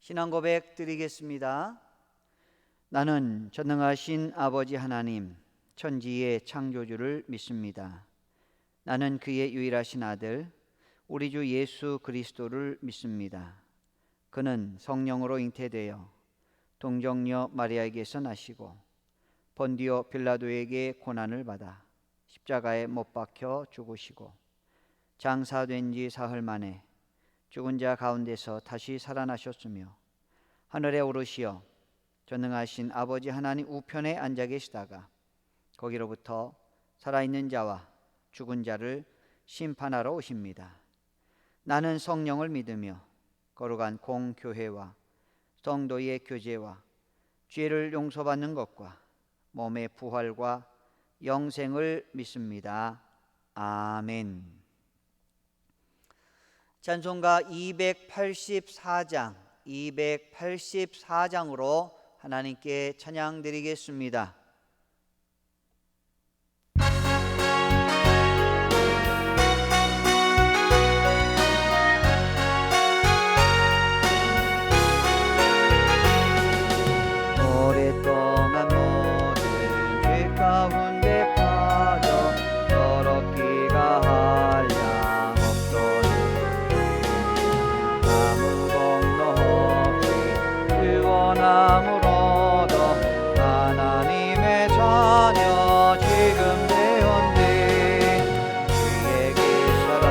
신앙 고백 드리겠습니다. 나는 전능하신 아버지 하나님, 천지의 창조주를 믿습니다. 나는 그의 유일하신 아들, 우리 주 예수 그리스도를 믿습니다. 그는 성령으로 잉태되어 동정녀 마리아에게서 나시고 본디오 빌라도에게 고난을 받아 십자가에 못 박혀 죽으시고 장사된 지 사흘 만에 죽은 자 가운데서 다시 살아나셨으며 하늘에 오르시어 전능하신 아버지 하나님 우편에 앉아 계시다가 거기로부터 살아있는 자와 죽은 자를 심판하러 오십니다. 나는 성령을 믿으며 거룩한 공교회와 성도의 교제와 죄를 용서받는 것과 몸의 부활과 영생을 믿습니다. 아멘. 찬송가 284장으로 하나님께 찬양 드리겠습니다. 오랫동안 모든 죄 가운데 빠져 더럽기가 한량 없더니 아무 공로 없이 구원함으로도 하나님의 자녀 지금 되었네. 주의 기사라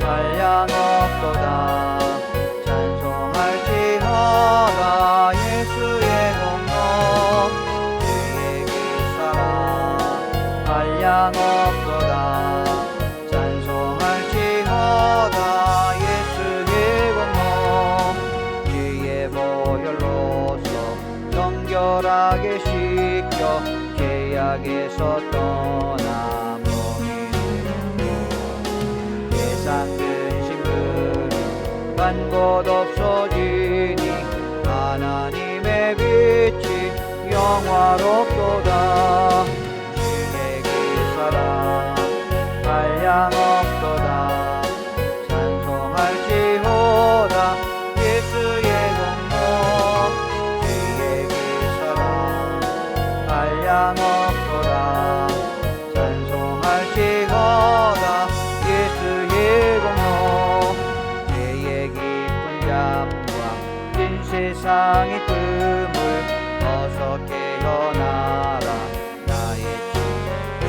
한량 없도다. 찬송할지어다 예수의 공로. 주의 기사라 한량 없도다. 찬송할지어다 예수의 공로. 주의 보혈로서 정결하게 씻겨 죄악에서 떠나버리는 세상 근심들이 간 곳 없어지니 하나님의 빛이 영화롭도다. 주의 기사라 한량 없도다. 찬송할지어다 예수의 공로. 주의 기사라 한량 없도다. 찬송할지어다 예수의 공로. 죄의 깊은 잠과 진 세상의 뜸을 어서 깨어나라 나의 주여.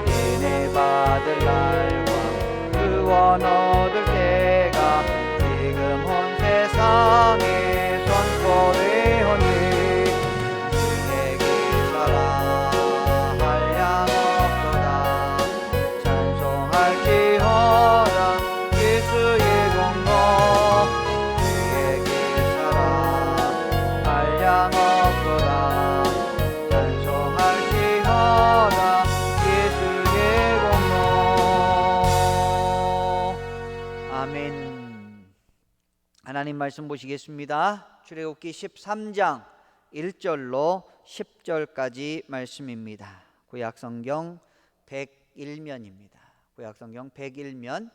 은혜 받을 날과 구원 얻을 때가 지금 온 세상에 선포되었네. 주의 기사라 한량 없도다. 찬송할지어다 예수의 공로. 주의 기사라 한량 없도다. 찬송할지어다 예수의 공로. 아멘. 하나님 말씀 보시겠습니다. 출애굽기 13장 1절로 10절까지 말씀입니다. 구약성경 101면입니다. 구약성경 101면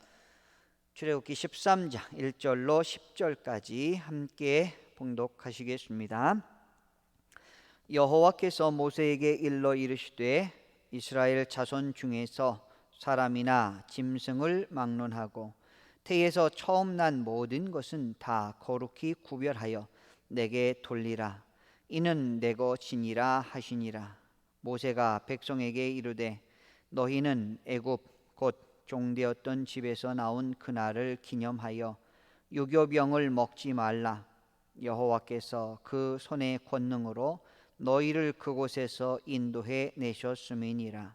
출애굽기 13장 1절로 10절까지 함께 봉독하시겠습니다. 여호와께서 모세에게 일러 이르시되 이스라엘 자손 중에서 사람이나 짐승을 막론하고 태에서 처음 난 모든 것은 다 거룩히 구별하여 내게 돌리라. 이는 내 것이니라 하시니라. 모세가 백성에게 이르되 너희는 애굽 곧 종되었던 집에서 나온 그날을 기념하여 유교병을 먹지 말라. 여호와께서 그 손의 권능으로 너희를 그곳에서 인도해 내셨음이니라.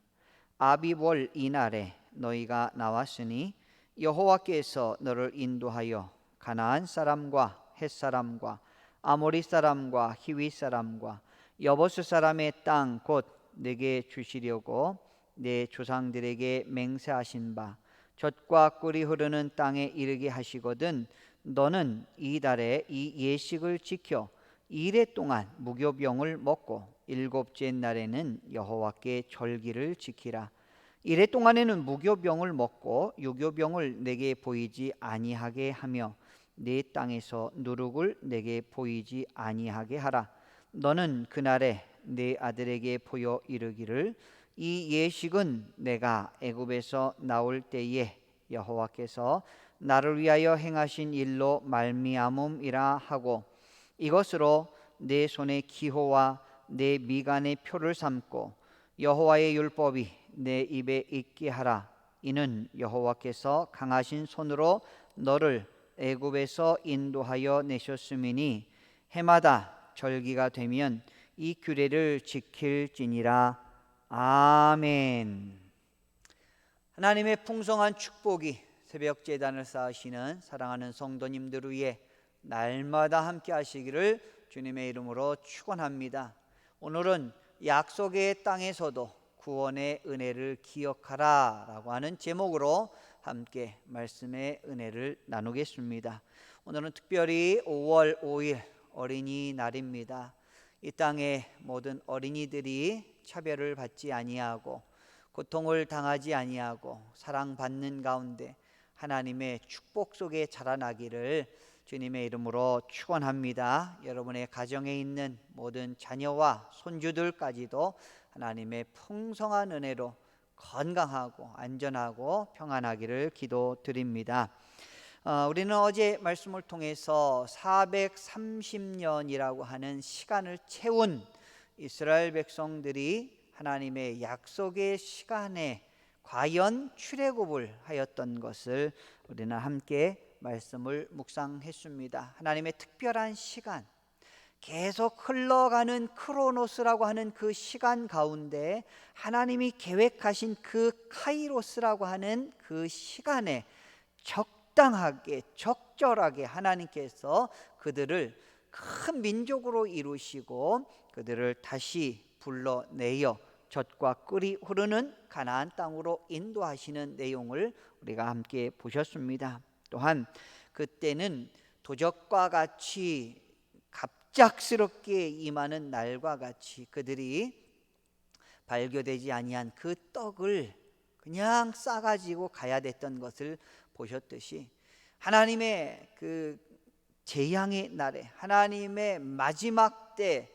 아비볼 이날에 너희가 나왔으니 여호와께서 너를 인도하여 가나안 사람과 헷 사람과 아모리 사람과 히위 사람과 여보스 사람의 땅 곧 내게 주시려고 내 조상들에게 맹세하신 바 젖과 꿀이 흐르는 땅에 이르게 하시거든 너는 이 달에 이 예식을 지켜 이래 동안 무교병을 먹고 일곱째 날에는 여호와께 절기를 지키라. 이래 동안에는 무교병을 먹고 유교병을 내게 보이지 아니하게 하며 네 땅에서 누룩을 내게 보이지 아니하게 하라. 너는 그날에 네 아들에게 보여 이르기를 이 예식은 내가 애굽에서 나올 때에 여호와께서 나를 위하여 행하신 일로 말미암음이라 하고 이것으로 내 손의 기호와 내 미간의 표를 삼고 여호와의 율법이 내 입에 있게 하라. 이는 여호와께서 강하신 손으로 너를 애굽에서 인도하여 내셨음이니 해마다 절기가 되면 이 규례를 지킬지니라. 아멘. 하나님의 풍성한 축복이 새벽 제단을 쌓으시는 사랑하는 성도님들 위해 날마다 함께 하시기를 주님의 이름으로 축원합니다. 오늘은 약속의 땅에서도 구원의 은혜를 기억하라 라고 하는 제목으로 함께 말씀의 은혜를 나누겠습니다. 오늘은 특별히 5월 5일 어린이날입니다. 이 땅의 모든 어린이들이 차별을 받지 아니하고 고통을 당하지 아니하고 사랑받는 가운데 하나님의 축복 속에 자라나기를 주님의 이름으로 축원합니다. 여러분의 가정에 있는 모든 자녀와 손주들까지도 하나님의 풍성한 은혜로 건강하고 안전하고 평안하기를 기도드립니다. 우리는 어제 말씀을 통해서 430년이라고 하는 시간을 채운 이스라엘 백성들이 하나님의 약속의 시간에 과연 출애굽을 하였던 것을 우리는 함께 말씀을 묵상했습니다. 하나님의 특별한 시간, 계속 흘러가는 크로노스라고 하는 그 시간 가운데 하나님이 계획하신 그 카이로스라고 하는 그 시간에 적당하게 적절하게 하나님께서 그들을 큰 민족으로 이루시고 그들을 다시 불러내어 젖과 꿀이 흐르는 가나안 땅으로 인도하시는 내용을 우리가 함께 보셨습니다. 또한 그때는 도적과 같이 갑작스럽게 임하는 날과 같이 그들이 발교되지 아니한 그 떡을 그냥 싸가지고 가야 됐던 것을 보셨듯이 하나님의 그 재앙의 날에 하나님의 마지막 때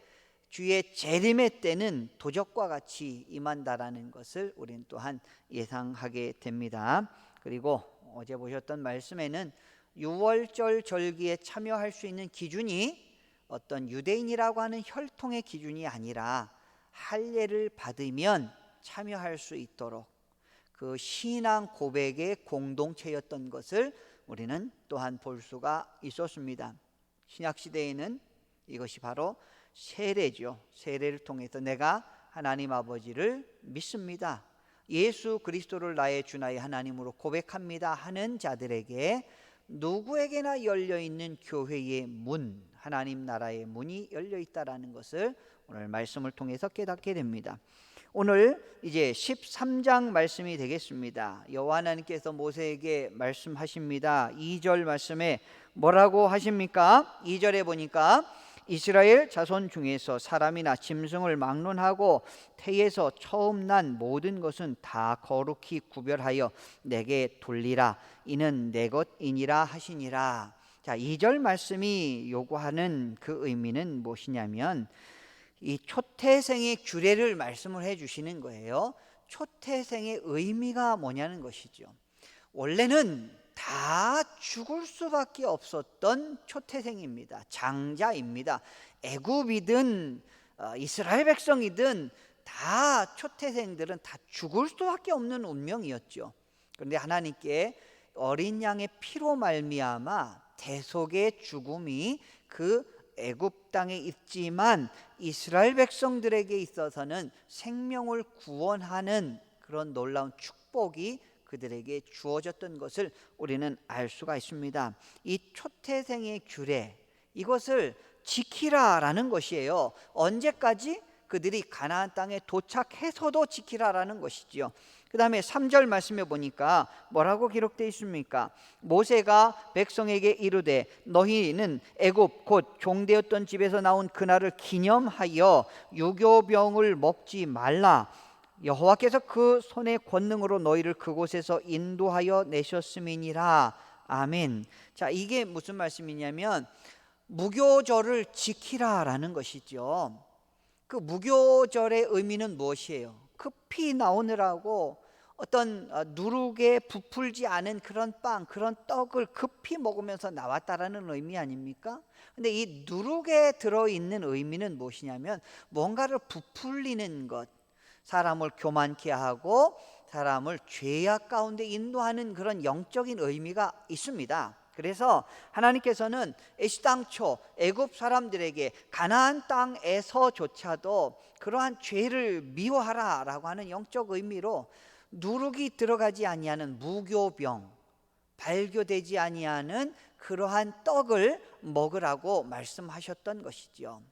주의 재림의 때는 도적과 같이 임한다라는 것을 우리는 또한 예상하게 됩니다. 그리고 어제 보셨던 말씀에는 유월절 절기에 참여할 수 있는 기준이 어떤 유대인이라고 하는 혈통의 기준이 아니라 할례를 받으면 참여할 수 있도록 그 신앙 고백의 공동체였던 것을 우리는 또한 볼 수가 있었습니다. 신약 시대에는 이것이 바로 세례죠. 세례를 통해서 내가 하나님 아버지를 믿습니다, 예수 그리스도를 나의 주 나의 하나님으로 고백합니다 하는 자들에게 누구에게나 열려있는 교회의 문, 하나님 나라의 문이 열려있다라는 것을 오늘 말씀을 통해서 깨닫게 됩니다. 오늘 이제 13장 말씀이 되겠습니다. 여호와 하나님께서 모세에게 말씀하십니다. 2절 말씀에 뭐라고 하십니까? 2절에 보니까 이스라엘 자손 중에서 사람이나 짐승을 막론하고 태에서 처음 난 모든 것은 다 거룩히 구별하여 내게 돌리라. 이는 내 것이니라 하시니라. 자, 2절 말씀이 요구하는 그 의미는 무엇이냐면 이 초태생의 규례를 말씀을 해주시는 거예요. 초태생의 의미가 뭐냐는 것이죠. 원래는 다 죽을 수밖에 없었던 초태생입니다. 장자입니다. 애굽이든 이스라엘 백성이든 다 초태생들은 다 죽을 수밖에 없는 운명이었죠. 그런데 하나님께 어린 양의 피로 말미암아 대속의 죽음이 그 애굽 땅에 있지만 이스라엘 백성들에게 있어서는 생명을 구원하는 그런 놀라운 축복이 그들에게 주어졌던 것을 우리는 알 수가 있습니다. 이 초태생의 규례, 이것을 지키라라는 것이에요. 언제까지? 그들이 가나안 땅에 도착해서도 지키라라는 것이지요. 그 다음에 3절 말씀에 보니까 뭐라고 기록되어 있습니까? 모세가 백성에게 이르되 너희는 애굽 곧 종되었던 집에서 나온 그날을 기념하여 유교병을 먹지 말라. 여호와께서 그 손의 권능으로 너희를 그곳에서 인도하여 내셨음이니라. 아멘. 자, 이게 무슨 말씀이냐면 무교절을 지키라라는 것이죠. 그 무교절의 의미는 무엇이에요? 급히 나오느라고 어떤 누룩에 부풀지 않은 그런 빵, 그런 떡을 급히 먹으면서 나왔다라는 의미 아닙니까? 근데 이 누룩에 들어있는 의미는 무엇이냐면 뭔가를 부풀리는 것, 사람을 교만케 하고 사람을 죄악 가운데 인도하는 그런 영적인 의미가 있습니다. 그래서 하나님께서는 애시당초 애굽 사람들에게 가나안 땅에서조차도 그러한 죄를 미워하라라고 하는 영적 의미로 누룩이 들어가지 아니하는 무교병, 발교되지 아니하는 그러한 떡을 먹으라고 말씀하셨던 것이죠.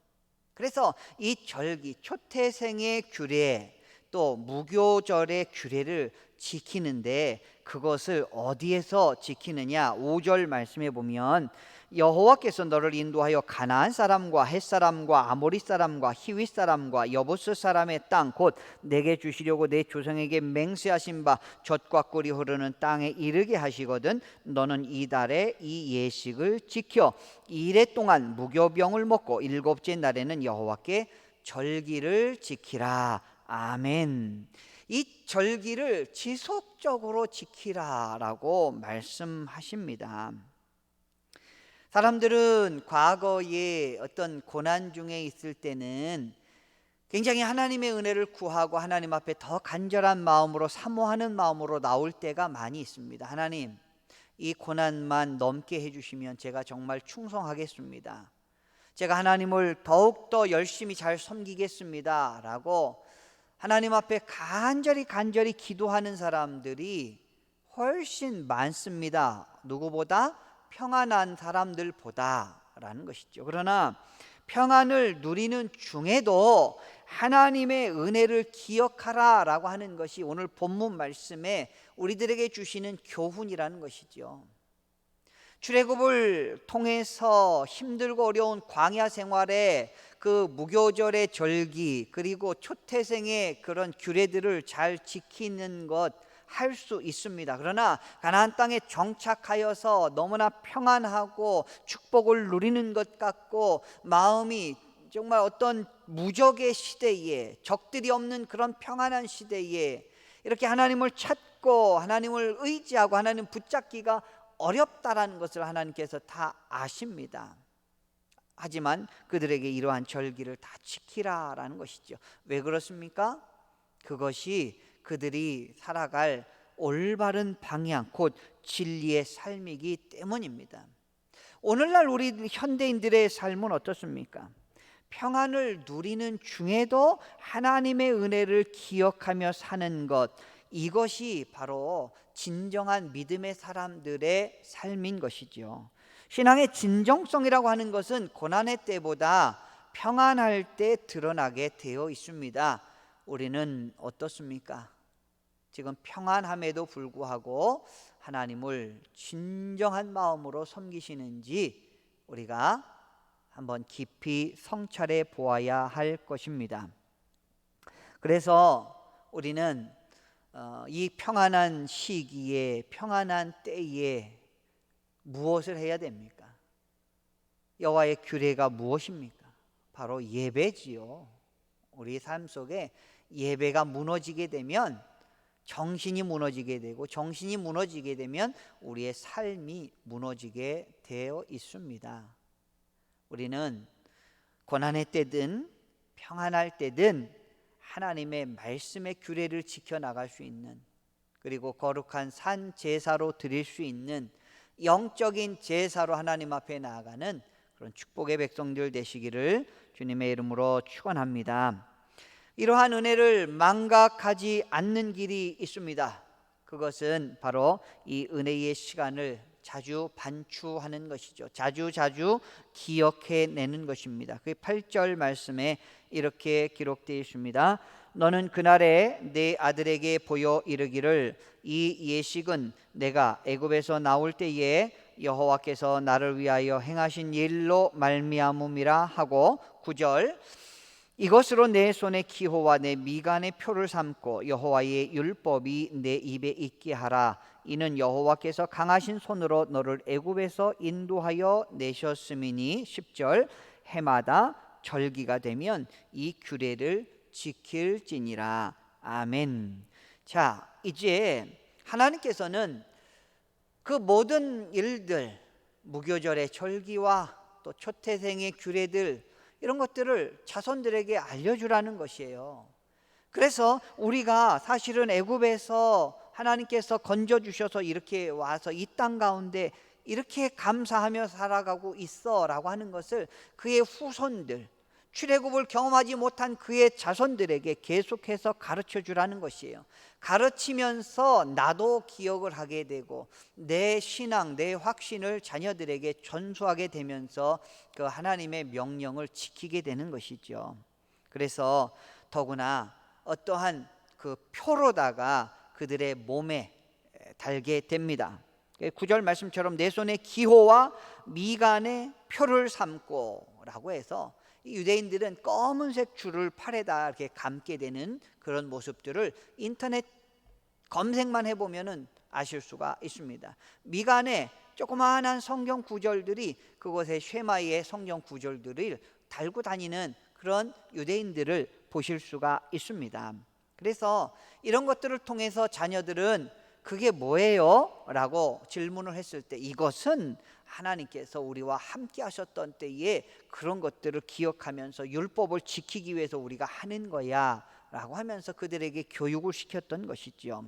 그래서 이 절기, 초태생의 규례, 또 무교절의 규례를 지키는데 그것을 어디에서 지키느냐? 5절 말씀해 보면 여호와께서 너를 인도하여 가나안 사람과 헷 사람과 아모리 사람과 히윗 사람과 여부스 사람의 땅 곧 내게 주시려고 내 조상에게 맹세하신 바 젖과 꿀이 흐르는 땅에 이르게 하시거든 너는 이달에 이 예식을 지켜 2일 동안 무교병을 먹고 7째 날에는 여호와께 절기를 지키라. 아멘. 이 절기를 지속적으로 지키라라고 말씀하십니다. 사람들은 과거에 어떤 고난 중에 있을 때는 굉장히 하나님의 은혜를 구하고 하나님 앞에 더 간절한 마음으로 사모하는 마음으로 나올 때가 많이 있습니다. 하나님, 이 고난만 넘게 해주시면 제가 정말 충성하겠습니다. 제가 하나님을 더욱더 열심히 잘 섬기겠습니다 라고 하나님 앞에 간절히 기도하는 사람들이 훨씬 많습니다. 누구보다? 평안한 사람들보다라는 것이죠. 그러나 평안을 누리는 중에도 하나님의 은혜를 기억하라라고 하는 것이 오늘 본문 말씀에 우리들에게 주시는 교훈이라는 것이죠. 출애굽을 통해서 힘들고 어려운 광야 생활에 그 무교절의 절기 그리고 초태생의 그런 규례들을 잘 지키는 것 할 수 있습니다. 그러나 가나안 땅에 정착하여서 너무나 평안하고 축복을 누리는 것 같고 마음이 정말 어떤 무적의 시대에 적들이 없는 그런 평안한 시대에 이렇게 하나님을 찾고 하나님을 의지하고 하나님 붙잡기가 어렵다라는 것을 하나님께서 다 아십니다. 하지만 그들에게 이러한 절기를 다 지키라라는 것이죠. 왜 그렇습니까? 그것이 그들이 살아갈 올바른 방향, 곧 진리의 삶이기 때문입니다. 오늘날 우리 현대인들의 삶은 어떻습니까? 평안을 누리는 중에도 하나님의 은혜를 기억하며 사는 것, 이것이 바로 진정한 믿음의 사람들의 삶인 것이죠. 신앙의 진정성이라고 하는 것은 고난의 때보다 평안할 때 드러나게 되어 있습니다. 우리는 어떻습니까? 지금 평안함에도 불구하고 하나님을 진정한 마음으로 섬기시는지 우리가 한번 깊이 성찰해 보아야 할 것입니다. 그래서 우리는 이 평안한 시기에 평안한 때에 무엇을 해야 됩니까? 여호와의 규례가 무엇입니까? 바로 예배지요. 우리 삶 속에 예배가 무너지게 되면 정신이 무너지게 되고 정신이 무너지게 되면 우리의 삶이 무너지게 되어 있습니다. 우리는 고난의 때든 평안할 때든 하나님의 말씀의 규례를 지켜나갈 수 있는 그리고 거룩한 산 제사로 드릴 수 있는 영적인 제사로 하나님 앞에 나아가는 그런 축복의 백성들 되시기를 주님의 이름으로 축원합니다. 이러한 은혜를 망각하지 않는 길이 있습니다. 그것은 바로 이 은혜의 시간을 자주 반추하는 것이죠. 자주 기억해내는 것입니다. 그 8절 말씀에 이렇게 기록되어 있습니다. 너는 그날에 내 아들에게 보여 이르기를 이 예식은 내가 애굽에서 나올 때에 여호와께서 나를 위하여 행하신 일로 말미암음이라 하고 9절 이것으로 내 손의 기호와 내 미간의 표를 삼고 여호와의 율법이 내 입에 있게 하라. 이는 여호와께서 강하신 손으로 너를 애굽에서 인도하여 내셨음이니. 10절 해마다 절기가 되면 이 규례를 지킬지니라. 아멘. 자, 이제 하나님께서는 그 모든 일들, 무교절의 절기와 또 초태생의 규례들, 이런 것들을 자손들에게 알려주라는 것이에요. 그래서 우리가 사실은 애굽에서 하나님께서 건져주셔서 이렇게 와서 이 땅 가운데 이렇게 감사하며 살아가고 있어 라고 하는 것을 그의 후손들, 출애굽을 경험하지 못한 그의 자손들에게 계속해서 가르쳐 주라는 것이에요. 가르치면서 나도 기억을 하게 되고 내 신앙, 내 확신을 자녀들에게 전수하게 되면서 그 하나님의 명령을 지키게 되는 것이죠. 그래서 더구나 어떠한 그 표로다가 그들의 몸에 달게 됩니다. 9절 말씀처럼 내 손에 기호와 미간에 표를 삼고 라고 해서 유대인들은 검은색 줄을 팔에다 이렇게 감게 되는 그런 모습들을 인터넷 검색만 해보면은 아실 수가 있습니다. 미간에 조그마한 성경 구절들이 그곳에 쉐마이의 성경 구절들을 달고 다니는 그런 유대인들을 보실 수가 있습니다. 그래서 이런 것들을 통해서 자녀들은 그게 뭐예요? 라고 질문을 했을 때 이것은 하나님께서 우리와 함께 하셨던 때에 그런 것들을 기억하면서 율법을 지키기 위해서 우리가 하는 거야 라고 하면서 그들에게 교육을 시켰던 것이죠.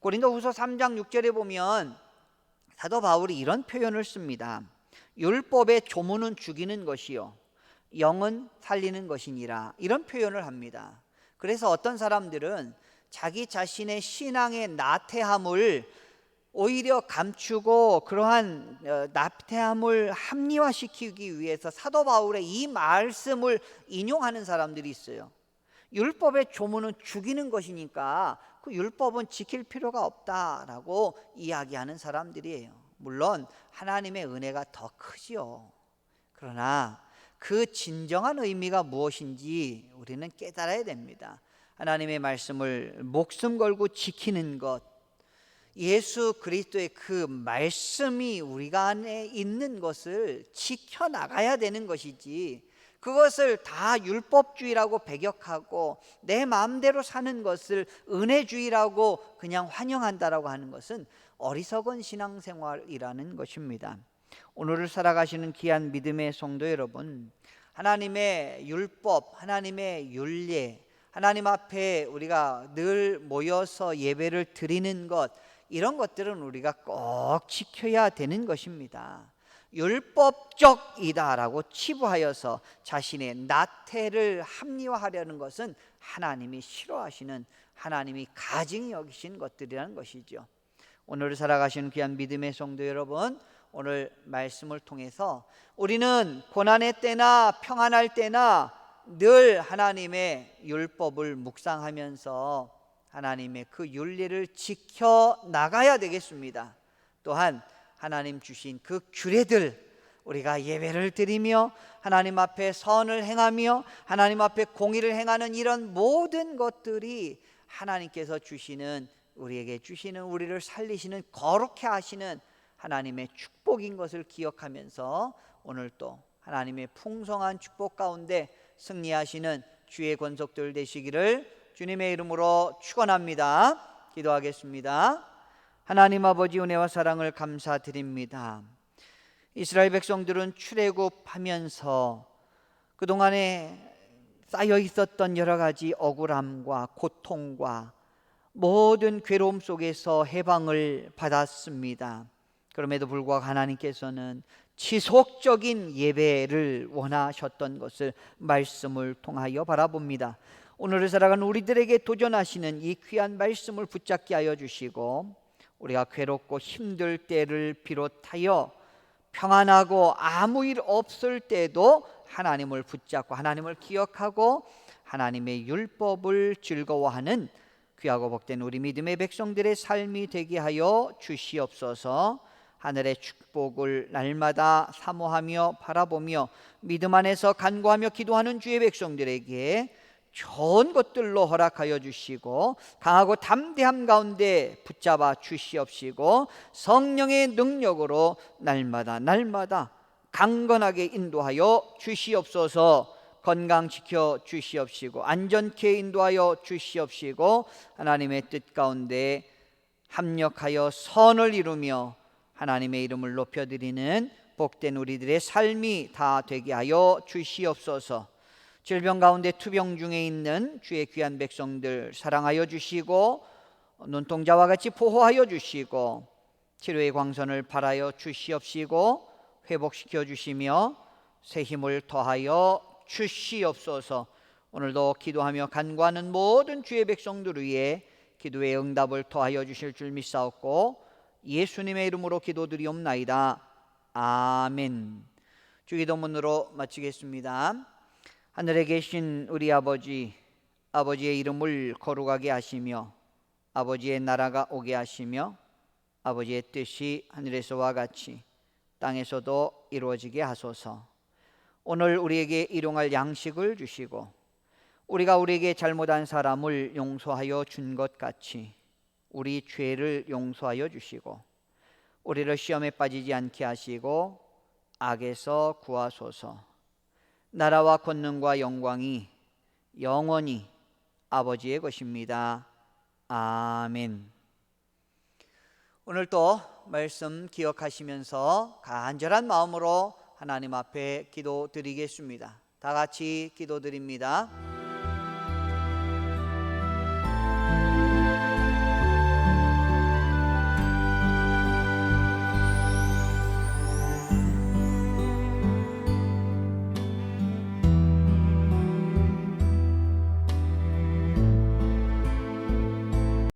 고린도후서 3장 6절에 보면 사도 바울이 이런 표현을 씁니다. 율법의 조문은 죽이는 것이요 영은 살리는 것이니라. 이런 표현을 합니다. 그래서 어떤 사람들은 자기 자신의 신앙의 나태함을 오히려 감추고 그러한 나태함을 합리화시키기 위해서 사도 바울의 이 말씀을 인용하는 사람들이 있어요. 율법의 조문은 죽이는 것이니까 그 율법은 지킬 필요가 없다라고 이야기하는 사람들이에요. 물론 하나님의 은혜가 더 크지요. 그러나 그 진정한 의미가 무엇인지 우리는 깨달아야 됩니다. 하나님의 말씀을 목숨 걸고 지키는 것, 예수 그리스도의 그 말씀이 우리가 안에 있는 것을 지켜나가야 되는 것이지, 그것을 다 율법주의라고 배격하고 내 마음대로 사는 것을 은혜주의라고 그냥 환영한다라고 하는 것은 어리석은 신앙생활이라는 것입니다. 오늘을 살아가시는 귀한 믿음의 성도 여러분, 하나님의 율법, 하나님의 율례, 하나님 앞에 우리가 늘 모여서 예배를 드리는 것, 이런 것들은 우리가 꼭 지켜야 되는 것입니다. 율법적이다라고 치부하여서 자신의 나태를 합리화하려는 것은 하나님이 싫어하시는, 하나님이 가증히 여기신 것들이라는 것이죠. 오늘을 살아가시는 귀한 믿음의 성도 여러분, 오늘 말씀을 통해서 우리는 고난의 때나 평안할 때나 늘 하나님의 율법을 묵상하면서 하나님의 그 윤리를 지켜 나가야 되겠습니다. 또한 하나님 주신 그 규례들, 우리가 예배를 드리며 하나님 앞에 선을 행하며 하나님 앞에 공의를 행하는 이런 모든 것들이 하나님께서 주시는, 우리에게 주시는, 우리를 살리시는, 거룩해 하시는 하나님의 축복인 것을 기억하면서 오늘 또 하나님의 풍성한 축복 가운데 승리하시는 주의 권속들 되시기를 주님의 이름으로 축원합니다. 기도하겠습니다. 하나님 아버지, 은혜와 사랑을 감사드립니다. 이스라엘 백성들은 출애굽하면서 그동안에 쌓여 있었던 여러 가지 억울함과 고통과 모든 괴로움 속에서 해방을 받았습니다. 그럼에도 불구하고 하나님께서는 지속적인 예배를 원하셨던 것을 말씀을 통하여 바라봅니다. 오늘을 살아가는 우리들에게 도전하시는 이 귀한 말씀을 붙잡게 하여 주시고, 우리가 괴롭고 힘들 때를 비롯하여 평안하고 아무 일 없을 때도 하나님을 붙잡고 하나님을 기억하고 하나님의 율법을 즐거워하는 귀하고 복된 우리 믿음의 백성들의 삶이 되게 하여 주시옵소서. 하늘의 축복을 날마다 사모하며 바라보며 믿음 안에서 간구하며 기도하는 주의 백성들에게 좋은 것들로 허락하여 주시고 강하고 담대함 가운데 붙잡아 주시옵시고 성령의 능력으로 날마다 강건하게 인도하여 주시옵소서. 건강 지켜 주시옵시고 안전케 인도하여 주시옵시고 하나님의 뜻 가운데 합력하여 선을 이루며 하나님의 이름을 높여드리는 복된 우리들의 삶이 다 되게 하여 주시옵소서. 질병 가운데 투병 중에 있는 주의 귀한 백성들 사랑하여 주시고 눈동자와 같이 보호하여 주시고 치료의 광선을 발하여 주시옵시고 회복시켜 주시며 새 힘을 더하여 주시옵소서. 오늘도 기도하며 간구하는 모든 주의 백성들 위해 기도의 응답을 더하여 주실 줄 믿사옵고 예수님의 이름으로 기도드리옵나이다. 아멘. 주기도문으로 마치겠습니다. 하늘에 계신 우리 아버지, 아버지의 이름을 거룩하게 하시며 아버지의 나라가 오게 하시며 아버지의 뜻이 하늘에서와 같이 땅에서도 이루어지게 하소서. 오늘 우리에게 일용할 양식을 주시고 우리가 우리에게 잘못한 사람을 용서하여 준 것 같이 우리 죄를 용서하여 주시고 우리를 시험에 빠지지 않게 하시고 악에서 구하소서. 나라와 권능과 영광이 영원히 아버지의 것입니다. 아멘. 오늘 또 말씀 기억하시면서 간절한 마음으로 하나님 앞에 기도드리겠습니다. 다 같이 기도드립니다.